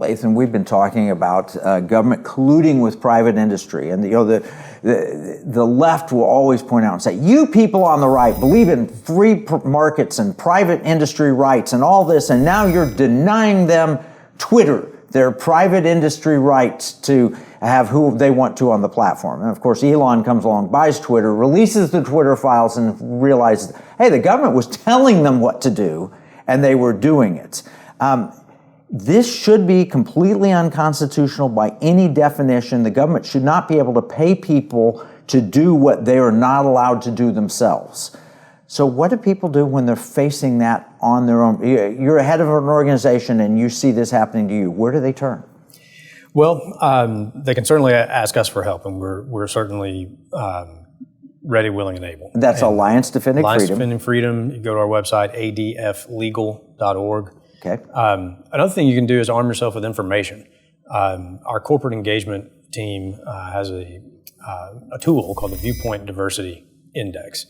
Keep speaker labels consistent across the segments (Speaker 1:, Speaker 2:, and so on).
Speaker 1: Lathan, we've been talking about government colluding with private industry, and the left will always point out and say, you people on the right believe in free markets and private industry rights and all this, and now you're denying them Twitter, their private industry rights to have who they want to on the platform. And of course, Elon comes along, buys Twitter, releases the Twitter files, and realizes, hey, the government was telling them what to do, and they were doing it. This should be completely unconstitutional by any definition. The government should not be able to pay people to do what they are not allowed to do themselves. So what do people do when they're facing that on their own? You're a head of an organization and you see this happening to you. Where do they turn?
Speaker 2: Well, they can certainly ask us for help, and we're certainly ready, willing, and able.
Speaker 1: That's Alliance Defending Freedom.
Speaker 2: Alliance Defending Freedom. You go to our website, adflegal.org.
Speaker 1: Okay.
Speaker 2: Another thing you can do is arm yourself with information. Our corporate engagement team has a tool called the Viewpoint Diversity Index,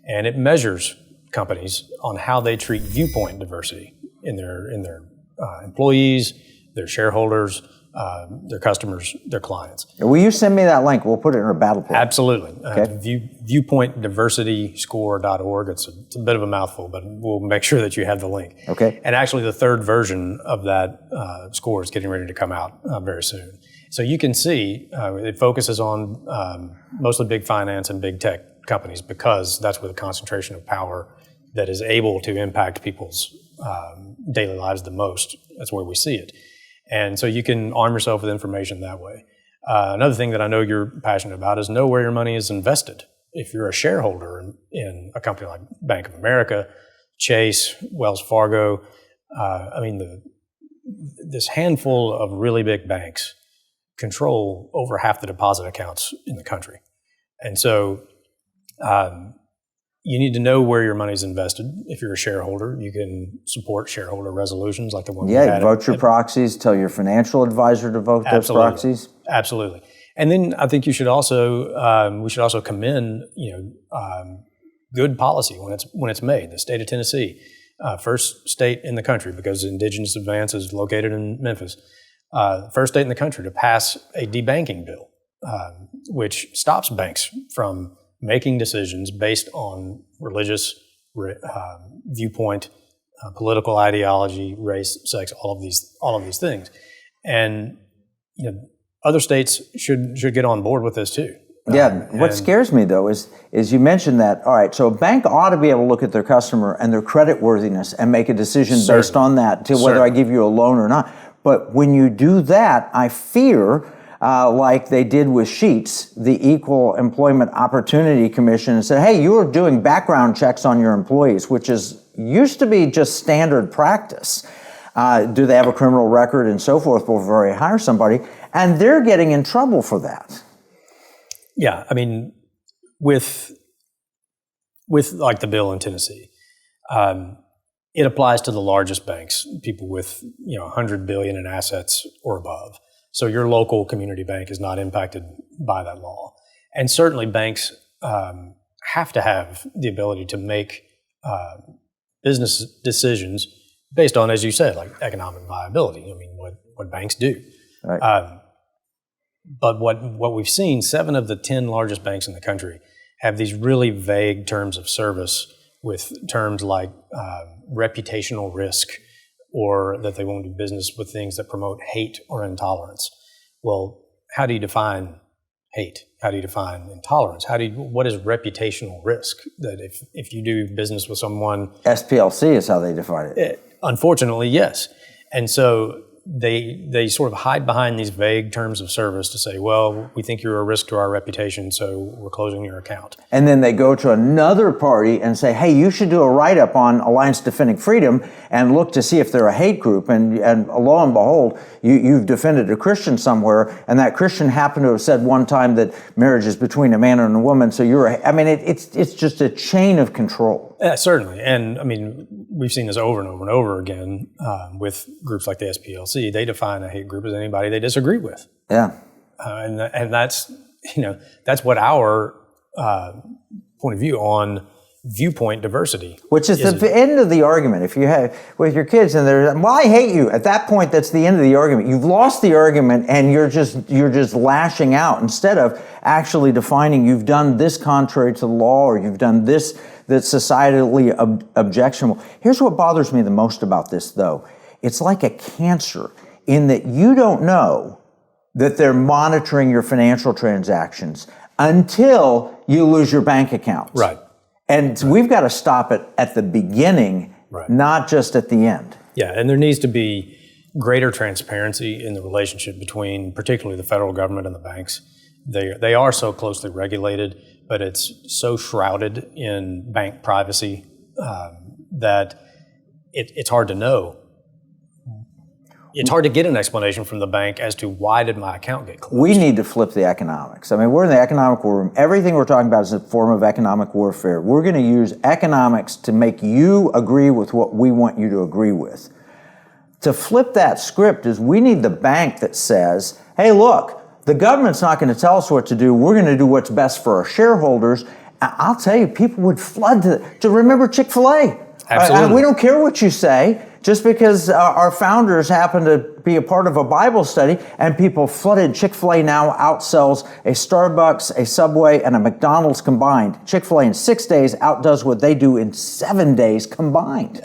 Speaker 2: and it measures companies on how they treat viewpoint diversity in their employees, their shareholders, their customers, their clients.
Speaker 1: Will you send me that link? We'll put it in our battle plan.
Speaker 2: Absolutely.
Speaker 1: Okay.
Speaker 2: Viewpointdiversityscore.org. It's a bit of a mouthful, but we'll make sure that you have the link.
Speaker 1: Okay.
Speaker 2: And actually, the third version of that score is getting ready to come out very soon. So you can see it focuses on mostly big finance and big tech companies, because that's where the concentration of power that is able to impact people's daily lives the most. That's where we see it. And so you can arm yourself with information that way. Another thing that I know you're passionate about is know where your money is invested. If you're a shareholder in a company like Bank of America, Chase, Wells Fargo, this handful of really big banks control over half the deposit accounts in the country. And so you need to know where your money's invested. If you're a shareholder, you can support shareholder resolutions like the one we had.
Speaker 1: Yeah, vote your proxies, tell your financial advisor to vote those proxies.
Speaker 2: Absolutely. And then I think you should also, we should also commend, good policy when it's made. The state of Tennessee, first state in the country, because Indigenous Advance is located in Memphis, first state in the country to pass a debanking bill, which stops banks from making decisions based on religious viewpoint, political ideology, race, sex, all of these things, and other states should get on board with this too.
Speaker 1: Yeah. What scares me though is you mentioned that. All right, so a bank ought to be able to look at their customer and their credit worthiness and make a decision based on that to whether I give you a loan or not. But when you do that, I fear, like they did with Sheets, the Equal Employment Opportunity Commission, and said, hey, you're doing background checks on your employees, which used to be just standard practice. Do they have a criminal record and so forth before you hire somebody? And they're getting in trouble for that.
Speaker 2: Yeah, I mean, with like the bill in Tennessee, it applies to the largest banks, people with $100 billion in assets or above. So your local community bank is not impacted by that law. And certainly banks have to have the ability to make business decisions based on, as you said, like economic viability. I mean, what banks do. Right. But what we've seen, 7 of the 10 largest banks in the country have these really vague terms of service with terms like reputational risk, or that they won't do business with things that promote hate or intolerance. Well, how do you define hate? How do you define intolerance? What is reputational risk? That if you do business with someone...
Speaker 1: SPLC is how they define it.
Speaker 2: Unfortunately, yes. And so they sort of hide behind these vague terms of service to say, well, we think you're a risk to our reputation, so we're closing your account. And
Speaker 1: then they go to another party and say, hey, you should do a write-up on Alliance Defending Freedom and look to see if they're a hate group. And lo and behold, you've defended a Christian somewhere, and that Christian happened to have said one time that marriage is between a man and a woman, so it's just a chain of control.
Speaker 2: Certainly. And I mean, we've seen this over and over and over again with groups like the SPLC. They define a hate group as anybody they disagree with.
Speaker 1: Yeah.
Speaker 2: And that's what our point of view on viewpoint diversity.
Speaker 1: Which is the end of the argument. If you have with your kids and they're, well, I hate you. At that point, that's the end of the argument. You've lost the argument and you're just lashing out instead of actually defining you've done this contrary to the law or you've done this that's societally objectionable. Here's what bothers me the most about this, though. It's like a cancer in that you don't know that they're monitoring your financial transactions until you lose your bank account.
Speaker 2: Right.
Speaker 1: And we've got to stop it at the beginning, not just at the end.
Speaker 2: Yeah, and there needs to be greater transparency in the relationship between particularly the federal government and the banks. They are so closely regulated, but it's so shrouded in bank privacy that it's hard to know. It's hard to get an explanation from the bank as to why did my account get closed.
Speaker 1: We need to flip the economics. I mean, we're in the economic war room. Everything we're talking about is a form of economic warfare. We're going to use economics to make you agree with what we want you to agree with. To flip that script is we need the bank that says, hey, look, the government's not going to tell us what to do. We're going to do what's best for our shareholders. I'll tell you, people would flood to remember Chick-fil-A.
Speaker 2: Absolutely.
Speaker 1: We don't care what you say. Just because our founders happen to be a part of a Bible study and people flooded, Chick-fil-A now outsells a Starbucks, a Subway, and a McDonald's combined. Chick-fil-A in 6 days outdoes what they do in 7 days combined.